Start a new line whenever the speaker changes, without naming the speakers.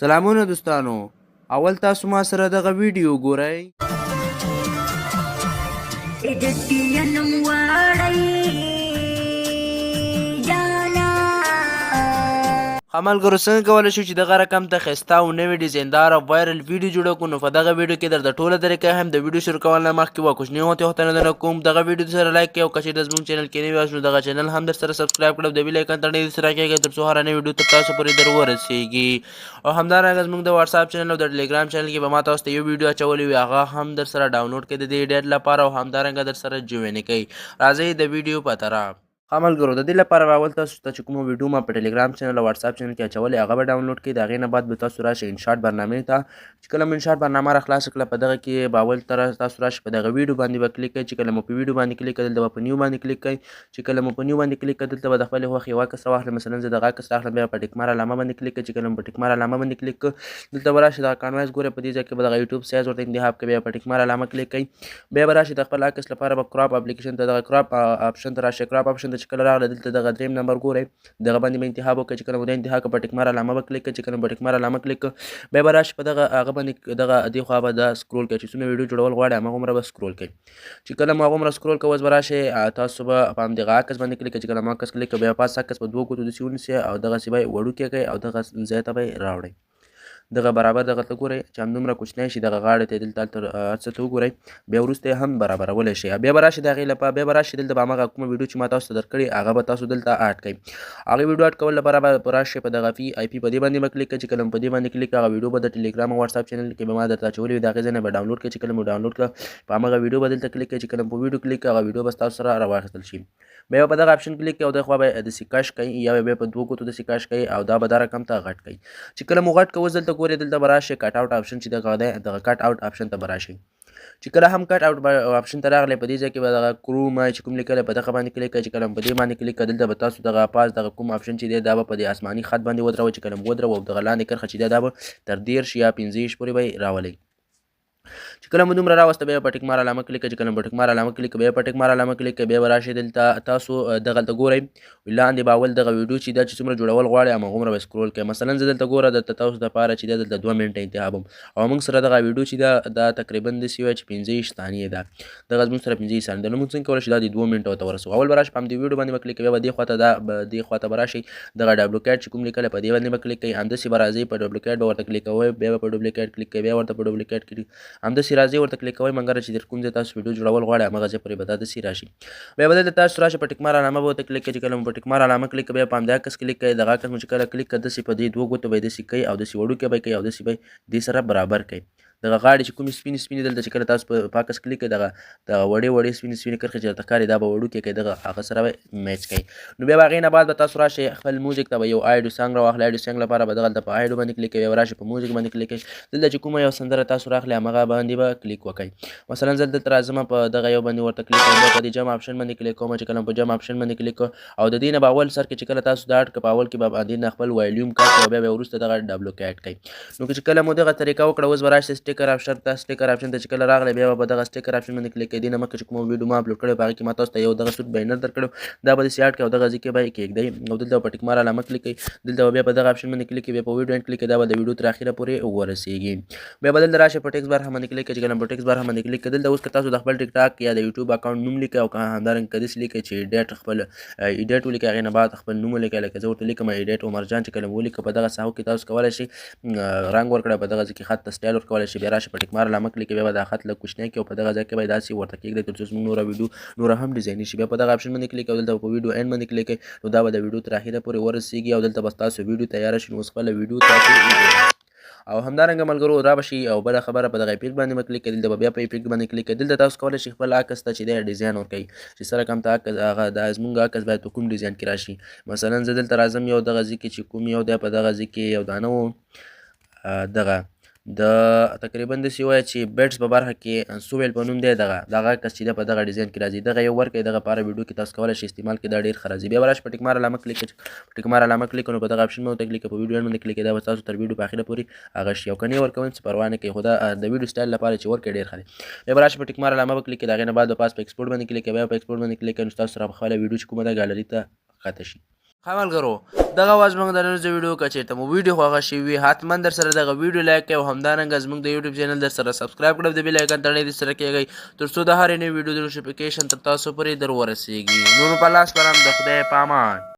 سلامونه دوستانو، اول تاسو ما سره دغه ویډیو ګورئ. ملګرو څنګه کولی شو چې دغه رقم ته ښایسته او نوې ډیزایندار او وایرل ویډیو جوړه کړو. نو په دغه ویډیو کې درته ټوله طریقه هم د ویډیو شروع کول نه مخکې یوه کوچنۍ غوندې غوښتنه کوم دغه ویډیو سره لایک کړئ او که چېرته زموږ چینل کې نوي یاست نو دغه چینل هم در سره سبسکرایب کړئ او د بیل آیکن ته ډېر سره کېږئ تر څو هره نوې ویډیو تر تاسو پورې در ورسیږي. او همدارنګه زموږ د واتساپ چینل او د ټلیګرام چینل کې به ما تاسو ته یو ویډیو اچولی وي، هغه هم در سره ډاونلوډ کړئ د دې ایډیټ لپاره او همدارنګه در سره جوین یې کړئ. راځئ د ویډیو په طرف. ملګرو د دې لپاره به اول تاسو ته چې کومه ویډیو ما په ټلیګرام چینل او واتساپ چینل کې اچولې هغه به ډاونلوډ کړئ. د هغې نه بعد به تاسو راشئ انشاټ برنامې ته. چې کله مو انشاټ برنامه را خلاصه کړه په دغه کې به اول تاسو راشئ په دغه ویډیو باندې به کلیک کړئ. چې کله مو په ویډیو باندې کلیک کړئ دلته به په نیو باندې کلیک کړئ. چې کله مو په نیو باندې کلیک کړئ دلته به د خپلې خوښې یو عکس راواخلئ. مثلا زه دغه عکس راخلم، بیا په ټیک مار علامه باندې کلیک کړئ. چې کله مو په ټیک مار علامه باندې کلیک کړئ دلته به راشئ دغه کانوایز ګورئ په دې ځای کې به دغه یوټیوب سایز ورته انتخاب کړئ، بیا په ټیک مار علامه کلیک کړئ. بیا به راشئ د خپل عکس لپاره به کراپ اپلیکیشن ته دغه کراپ آپشن ته راشئ. کراپ آپشن ته چې کله راغله دلته دغه دریم نمبر ګورئ، دغه باندې به انتخاب وکړئ. چې کله مو دا انتخاب کړه په ټیک مار علامه به کلیک کړئ. چې کله مو په ټیک مار علامه کلیک کړه بیا به راشئ په دغه هغه باندې دغه دې خوا به دا سکرول کړئ چې څومره ویډیو جوړول غواړئ هماغومره به سکرول کړئ. چې کله مو هغومره سکرول کوئ اوس به راشئ تاسو به په همدغه عکس باندې کلیک کړئ. چې کله مو عکس کلیک کړئ بیا پاس عکس په دوو ګوتو داسې ونیسئ او دغسې به یې وړوکی کړئ او دغه ځای ته به یې راوړئ. دغه برابر دغه ته ګورئ چې همدومره کوچنی شي دغه غاړې ته دلته هر څه ته وګورئ، بیا وروسته یې هم برابرولی شئ. بیا به راشئ د هغې لپاره بیا به راشئ دلته به هماغه کومه ویډیو چې ما تاسو ته درکړې هغه به تاسو دلته اډ کړئ. هغې ویډیو اډ کولو لپاره به راشئ په دغه پي آی پي په دې باندې به کلیک کړئ. چې کله مو په دې باندې کلیک هغه ویډیو به د ټلیګرام او واتساپ چینل کې به ما درته اچولې وي د هغې ځای نه به ډاونلوډ کړئ. چې کله مو ډاونلوډ کړه په هماغه ویډیو به دلته کلیک کړئ. چې کله مو په ویډیو کلیک کړه هغه ویډیو به ستاسو سره راواخیستل شي. بیا په دغه اپشن کلیک کړئ او دغه خوا به داسې کش کړئ یا بیا په دوو ګوتو داسې کش کړئ او دا به دا رقم ته غټ کړئ. چې کله مو غټ کړه اوس دلته ګورئ دلته به راشئ کټ آوټ آپشن چې دغه دی دغه کټ آوټ آپشن ته به راشئ. چې کله هم کټ آوټ آپشن ته راغلی په دې ځای کې به دغه کروم چې کوم لیکلی په دغه باندې کلیک کړئ. چې کله په دې باندې کلیک کړه دلته به تاسو دغه پاس دغه کوم آپشن چې دی دا به په دې آسماني خط باندې ودروئ. چې کله مو ودروئ او دغه لاندې کرښه چې دی دا به تر 13 یا 15 پورې به یې راولئ. چې کله مو دومره راوسته بیا په ټیک مار علامه کلیک کړئ. چې کله په ټیک مار علامه کلیک بیا په ټیک مار علامه کلیک بیا به راشئ دلته تاسو دغلته ګورئ لاندې به اول دغه ویډیو چې دا چې څومره جوړول غواړئ هماغومره به سکرول کړئ. مثلا زه دلته ګوره درته تاسو دپاره چې دا دلته 2 منټه انتخابوم او موږ سره دغه ویډیو چې دا تقریبا داسې وایي چې 15 ثانیې ده. دغه زموږ سره 15 ثانیې ده. نو موږ څنګه کولی شو دا د 2 منټو ته ورسوو. اول به راشئ په همدې ویډیو باندې به کلیک بیا به دې خواته دې خواته به راشئ دغه ډبلوکیټ چې کوم لیکلی په دې باندې به کلیک کړئ. همداسې به راځئ په ډبلوکیټ به ورته کلیک کوئ بیا به په ډبلوکیټ کلیک کوئ بیا ورته په ډبلوکیټ کلیک همداسې راځئ ورته کلیک کوئ مګر چې در کوم ځای تاسو ویډیو جوړول غواړئ هماغه ځای پورې به دا داسې راشي. بیا به دلته تاسو راشئ په ټیک مار علامه به ورته کلیک کړئ. چې کله مو په ټیک مار علامه کلیک بیا په همدې عکس کلیک کړئ. دغه عکس مو چې کله کلیک کړه داسې په دې دوو ګوتو به یې داسې کوئ او داسې وړوکی به یې کوئ او داسې به یې دې سره برابر کړئ. دغه غاړې چې کومې سپینې سپینې دلته چې کله تاسو په عکس کلیک کړئ دغه وړې وړې سپینې سپینې کرښې چې درته ښکاري دا به وړوکې کړئ دغه هغه سره به میچ کړئ. نو بیا به هغې نه بعد به تاسو راشئ خپل موزیک ته به یو آیډیو سانګ راواخلئ. آیډیو سانګ لپاره به دغلته په آیډیو باندې کلیک کوئ بیا به راشئ په موزیک باندې کلیک کوئ. دلته چې کومه یو سندره تاسو راخلئ هماغه باندې به کلیک وکړئ. مثلا زه دلته راځم په دغه یو باندې ورته کلیک کوم بیا په دې جم آپشن باندې کلیک کوم. چې کله په جم آپشن باندې کلیک کوم او د دې نه به اول سر کې چې کله تاسو دا اډ کړه په اول کې به باندې نه خپل وایلیوم کټ او بیا وروسته دغه ډبلوکیټ کړئ. نو چې کله مو دغه طریقه وکړه اوس به راشئ سټیکر آپشن ته. سټیکر آپشن ته چې کله راغلی بیا به په دغه سټیکر آپشن باندې کلیک کړئ. دې نه مخکې چې کوم ویډیو ما اپلوډ کړی په هغې کې ما تاسو ته یو دغه سوټ بینر درکړی دا به داسې اډ کړئ او دغه ځای کې به یې کېږدئ او دلته به په ټیک مار علامه کلیک کړئ. دلته به بیا په دغه آپشن باندې کلیک کړئ بیا په ویډیو اینډ کلیک کړئ دا به د ویډیو تر اخره پورې ورسیږي. بیا به دلته راشئ په ټیکس بار هم باندې کلیک کړئ. چې کله په ټیکس بار هم باندې کلیک کړئ دلته اوس که تاسو د خپل ټیک ټاک یا د یوټیوب اکاونټ نوم لیکئ او که همدارنګه که داسې لیکئ چې ایډیټ خپل ایډیټ ولیکئ هغې نه بعد خپل نوم ولیکئ لکه زه ورته لیکم ایډیټ عمرجان. چې کله مو ولیکه په دغه ساحو کې تاسو کولی شئ رنګ ورکړئ په دغه ځای کې خط ته سټایل ورکولی شئ. بیا راشئ په ټیک مار علامه کلیک کړئ بیا به دا خط لږ کوچنی کړئ او په دغه ځای کې به یې داسې ورته کېږدئ تر څو زموږ نوره ویډیو نوره هم ډیزایني شي. بیا په دغه آپشن باندې کلیک کوئ دلته په ویډیو اینډ باندې کلیک کوئ نو دا به د ویډیو تر اخره پورې ورسیږي او دلته به ستاسو ویډیو تیاره شي. نو اوس خپله ویډیو تاسو او همدارنګه ملګرو را به شي او بله خبره په دغه افیکټ باندې به کلیک کړئ. دلته به بیا په افیکټ باندې کلیک کړئ. دلته تاسو کولی شئ خپل عکس ته چې دی ډیزاین ورکوئ چې سره کوم ته عکس هغه دا زموږ عکس باید په کوم ډیزاین کې راشي. مثلا زه دلته راځم یو دغه ځای کې چې کوم یو دی په دغه ځای کې یو دانه و دغه د تقریبا داسې ووایه چې بیټس په برخه کې سویل په نوم دی دغه عکس چې دی په دغه ډیزاین کې راځي. دغه یو ورکړئ دغه پاره ویډیو کې تاسو کولی شئ استعمال کړئ دا ډېر ښه راځي. بیا به راشئ په ټیک مار علامه کلیک کړئ. په ټیک مار علامه کلیک کړئ نو په دغه آپشن باندې کلیک کړئ په ویډیو اینډ باندې کلیک کړئ دا به تاسو تر ویډیو په اخره پورې هغه شي او که نه یې ورکوئ څه پروا نه کوي خو دا د ویډیو سټایل لپاره چې ورکړئ ډېر ښه دی. بیا به راشئ په ټیک مار علامه به کلیک کړئ د هغې نه بعد به پاس په ایکسپورټ باندې کلیک کړئ. بیا په ایکسپورټ باندې کلیک کړئ نو ستاسو سره به خپله ویډیو چې کومه ده ګالري ته ښکته شي. ښه ملګرو دغه وه زموږ د نن ورځې ویډیو که چېرته مو ویډیو خوښه شوې وي حتما در سره دغه ویډیو لایک کړئ او همدارنګه زموږ د یوټیوب چینل در سره سبسکرایب کړئ د بیل آیکن تڼۍ در سره کېږئ تر څو د هرې نوې ویډیو د نوټیفیکیشن تر تاسو پورې در ورسیږي نو په لاس سلام د خدای په امان